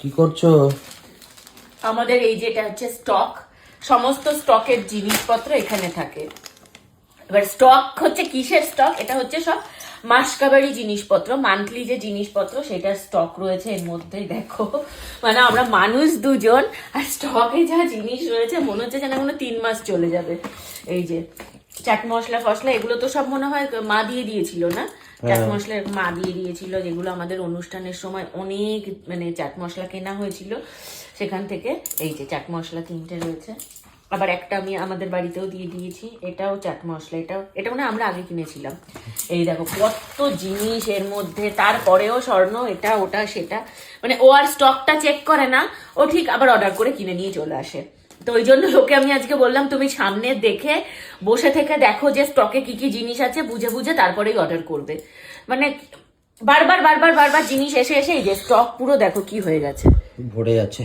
কি করছো? আমাদের এই যেটা হচ্ছে স্টক, সমস্ত স্টকের জিনিসপত্র এখানে থাকে। এবার স্টক হচ্ছে কিসের স্টক? এটা হচ্ছে সব মাসকাবারি জিনিসপত্র, মান্থলি যে জিনিসপত্র সেটার স্টক রয়েছে এর মধ্যে। দেখো মানে আমরা মানুষ দুজন, আর স্টকে যা জিনিস রয়েছে মনে হচ্ছে যেন কোনো 3 মাস চলে যাবে। এই যে চাট মশলা ফসলা এগুলো তো সব মনে হয় মা দিয়ে দিয়েছিল না? চাট মশলা মা দিয়ে দিয়েছিল, যেগুলো আমাদের অনুষ্ঠানের সময় অনেক মানে চাট মশলা কেনা হয়েছিল সেখান থেকে। এই যে চাট মশলা 3টে রয়েছে, আবার একটা আমি আমাদের বাড়িতেও দিয়ে দিয়েছি, এটাও চাট মশলা, এটা মানে আমরা আগে কিনেছিলাম। এই দেখো কত জিনিস এর মধ্যে, তারপরেও স্বর্ণ এটা ওটা সেটা, মানে ও আর স্টকটা চেক করে না, ও ঠিক আবার অর্ডার করে কিনে নিয়ে চলে আসে। তো ওই জন্য লোকে আমি আজকে বললাম তুমি সামনে দেখে বসে থেকে দেখো যে স্টকে কি কি জিনিস আছে, বুঝে বুঝে তারপরেই অর্ডার করবে। মানে বারবার বারবার বারবার জিনিস এসে এসে এই যে স্টক পুরো দেখো কি হয়ে গেছে, ভরে আছে।